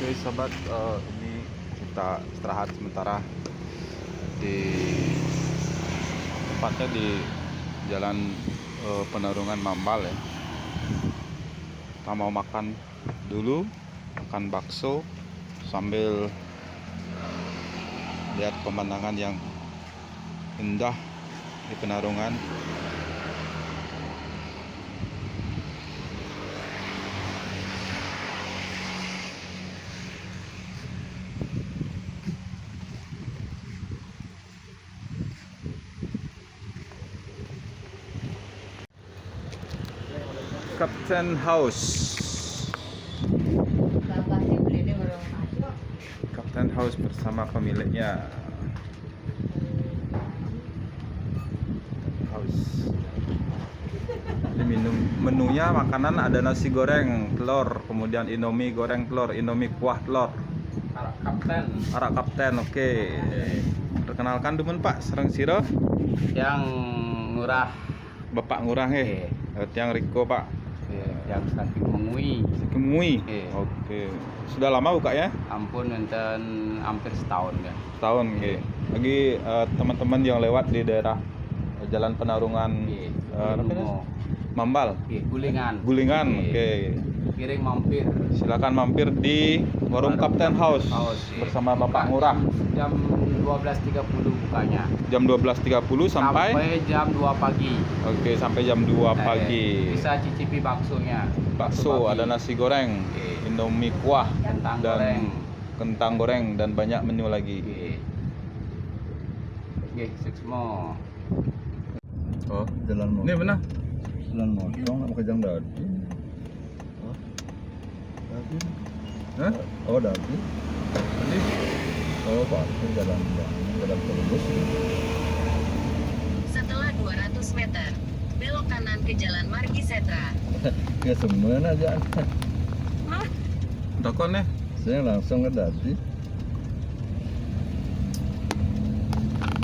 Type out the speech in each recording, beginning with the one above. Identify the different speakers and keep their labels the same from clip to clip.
Speaker 1: Oke sobat, ini kita istirahat sementara di tempatnya di Jalan Penarungan Mambal ya. Kita mau makan dulu, makan bakso sambil lihat pemandangan yang indah di Penarungan. Captain House. Captain House bersama pemiliknya. House. Ini menunya makanan ada nasi goreng, telur, kemudian Indomie goreng telur, Indomie kuah telur.
Speaker 2: Arak Kapten.
Speaker 1: Arak Kapten, oke. Perkenalkan demen Pak, Serang Siro.
Speaker 2: Yang murah.
Speaker 1: Bapak ngurah yang Riko Pak.
Speaker 2: Yang sakit mengui.
Speaker 1: Kemui. Oke. Sudah lama buka ya?
Speaker 2: Ampun, enten hampir setahun ya.
Speaker 1: Setahun, oke. Bagi teman-teman yang lewat di daerah Jalan Penarungan Mambal.
Speaker 2: Gulingan.
Speaker 1: Gulingan, oke.
Speaker 2: Kiring mampir.
Speaker 1: Silakan mampir di warung Captain House bersama Bapak Ngurah.
Speaker 2: Jam 12.30 bukanya.
Speaker 1: Jam 12.30 sampai
Speaker 2: jam 2 pagi.
Speaker 1: Oke, sampai jam 2 pagi.
Speaker 2: Bisa cicipi baksonya.
Speaker 1: Bakso, ada nasi goreng, Indomie kuah,
Speaker 2: Kentang
Speaker 1: dan
Speaker 2: goreng.
Speaker 1: kentang goreng dan banyak menu lagi.
Speaker 2: Semua.
Speaker 1: Oh,
Speaker 3: Jalan
Speaker 1: ini benar.
Speaker 3: Jalan motong apa kejang dadi? Oh, dadi.
Speaker 1: Hah?
Speaker 3: Oh, dadi.
Speaker 1: Ini
Speaker 3: Oh, pasti jalan terus.
Speaker 4: Setelah 200 meter, belok kanan ke Jalan Margi Setra.
Speaker 3: Ya semuanya aja.
Speaker 1: takon nih.
Speaker 3: Saya langsung ke dadi.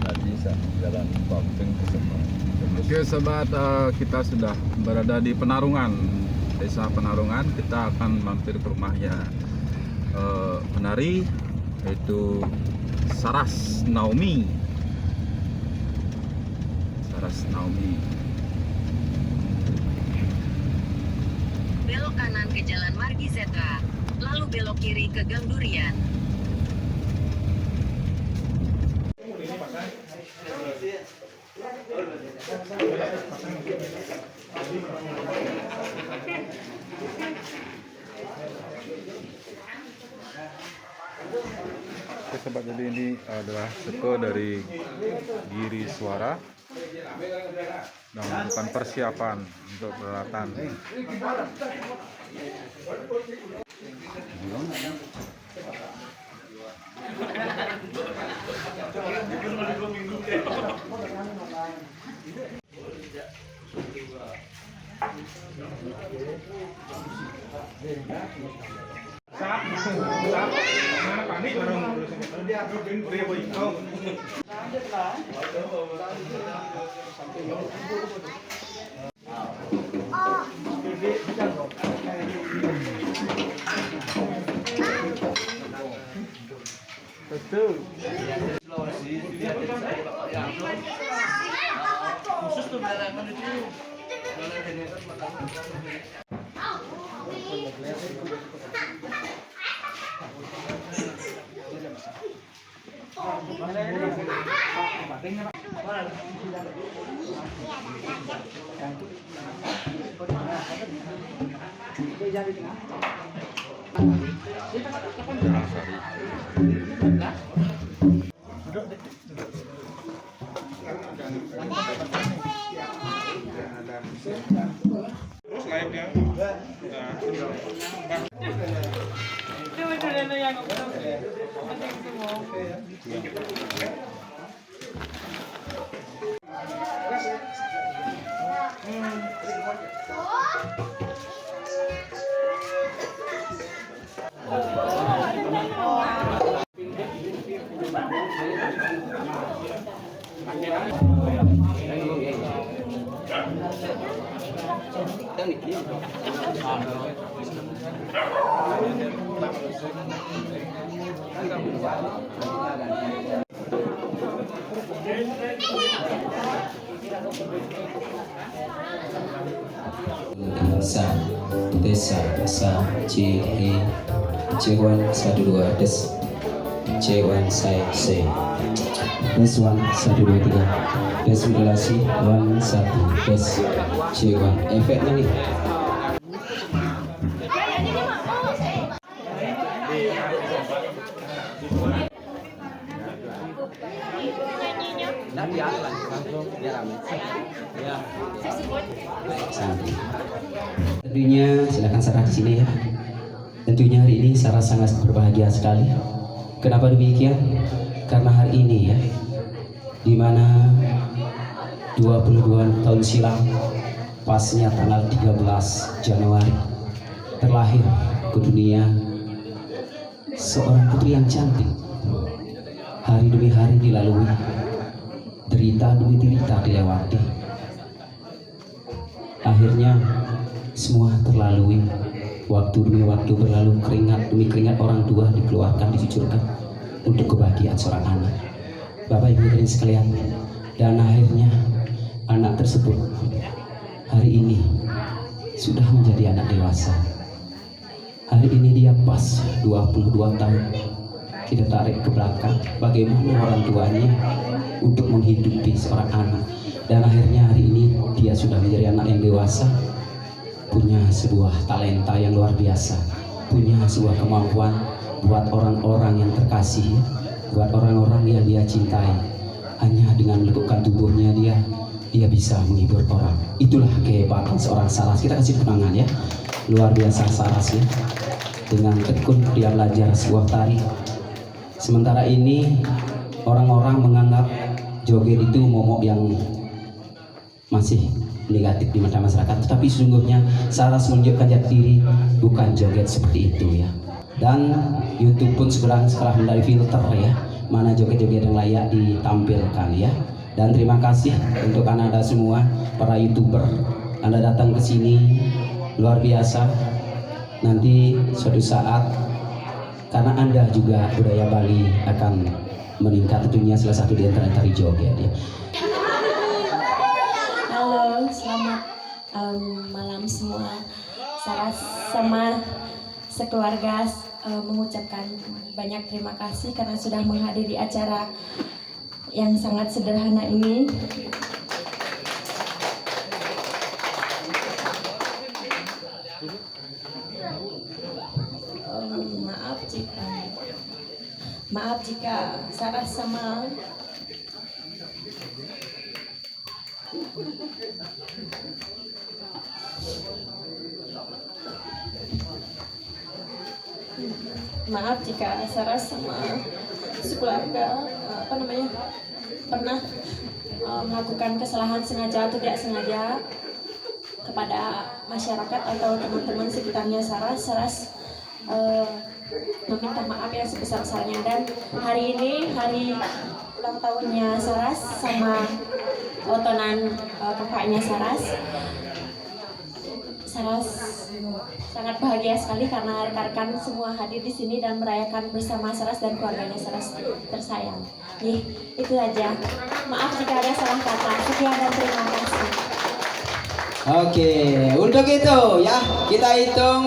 Speaker 3: Dadi jalan Pamping ke Semarang.
Speaker 1: Oke sobat, kita sudah berada di Penarungan, desa Penarungan. Kita akan mampir ke rumahnya penari, yaitu Saras Naomi. Saras Naomi.
Speaker 4: Belok kanan ke Jalan Margi Setra, lalu belok kiri ke Gang Durian.
Speaker 1: Oke sobat, jadi ini adalah seko dari Giri Suara dan melakukan persiapan untuk peralatan.
Speaker 2: Khusus tuh berangan itu.
Speaker 1: Terus live-nya.
Speaker 2: Kan iki.
Speaker 5: Sa desa sa C1 1 2 des C1 saya C des 1 1 2 3 des modulasi 1 1 des C1 efeknya nih. Tentunya silakan Sarah di sini ya. Tentunya hari ini Sarah sangat berbahagia sekali. Kenapa demikian? Karena hari ini ya, dimana 22 tahun silam, pasnya tanggal 13 Januari, terlahir ke dunia seorang putri yang cantik. Hari demi hari dilalui, derita demi derita dilewati. Akhirnya semua terlalui. Waktu demi waktu berlalu, keringat demi keringat orang tua dikeluarkan, dicucurkan untuk kebahagiaan seorang anak. Bapak Ibu hadirin sekalian, dan akhirnya anak tersebut hari ini sudah menjadi anak dewasa. Hari ini dia pas 22 tahun. Kita tarik ke belakang bagaimana orang tuanya untuk menghidupi seorang anak, dan akhirnya hari ini dia sudah menjadi anak yang dewasa, punya sebuah talenta yang luar biasa, punya sebuah kemampuan buat orang-orang yang terkasih, buat orang-orang yang dia cintai. Hanya dengan melekupkan tubuhnya dia bisa menghibur orang. Itulah kehebatan seorang Saras. Kita kasih penangan ya, luar biasa Saras ya. Dengan tekun dia belajar sebuah tari. Sementara ini orang-orang menganggap joget itu momok yang masih negatif di mata masyarakat, tetapi sesungguhnya Saras menunjukkan jati diri bukan joget seperti itu ya. Dan YouTube pun sekarang mendari filter ya, mana joget-joget yang layak ditampilkan ya. Dan terima kasih untuk Anda semua para YouTuber, Anda datang ke sini luar biasa. Nanti suatu saat karena Anda juga budaya Bali akan meningkat, tentunya salah satu di antara tari joget ya.
Speaker 6: Halo, selamat malam semua. Saras sama sekeluarga mengucapkan banyak terima kasih karena sudah menghadiri acara yang sangat sederhana ini. Maaf jika Saras sama Saras sama sekeluarga pernah melakukan kesalahan sengaja atau tidak sengaja kepada masyarakat atau teman-teman sekitarnya Saras meminta maaf yang sebesar-besarnya. Dan hari ini hari ulang tahunnya Saras sama otonan kakaknya Saras sangat bahagia sekali karena rekan-rekan semua hadir di sini dan merayakan bersama Saras dan keluarganya Saras tersayang. Itu aja. Maaf jika ada salah kata. Sekian dan terima kasih.
Speaker 5: Oke, untuk itu ya kita hitung,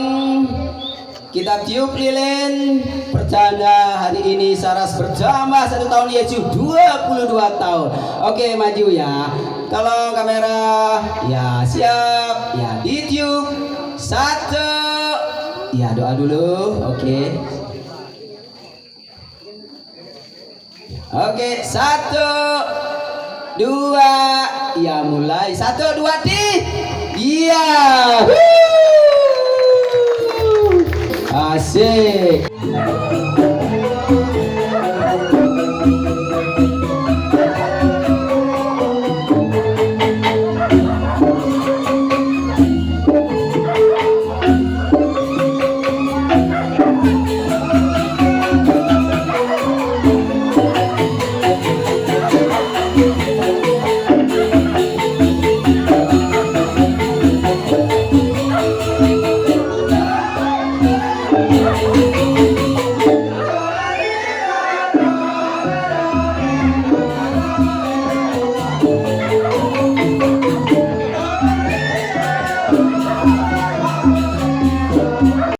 Speaker 5: kita tiup lilin bercanda. Hari ini Saras bertambah 1 tahun yaitu 22 tahun. Oke, maju ya. Kalau kamera ya siap ya, ditiup 1 ya, doa dulu. Oke, 1 2 ya, mulai 1 2 iya. Asik.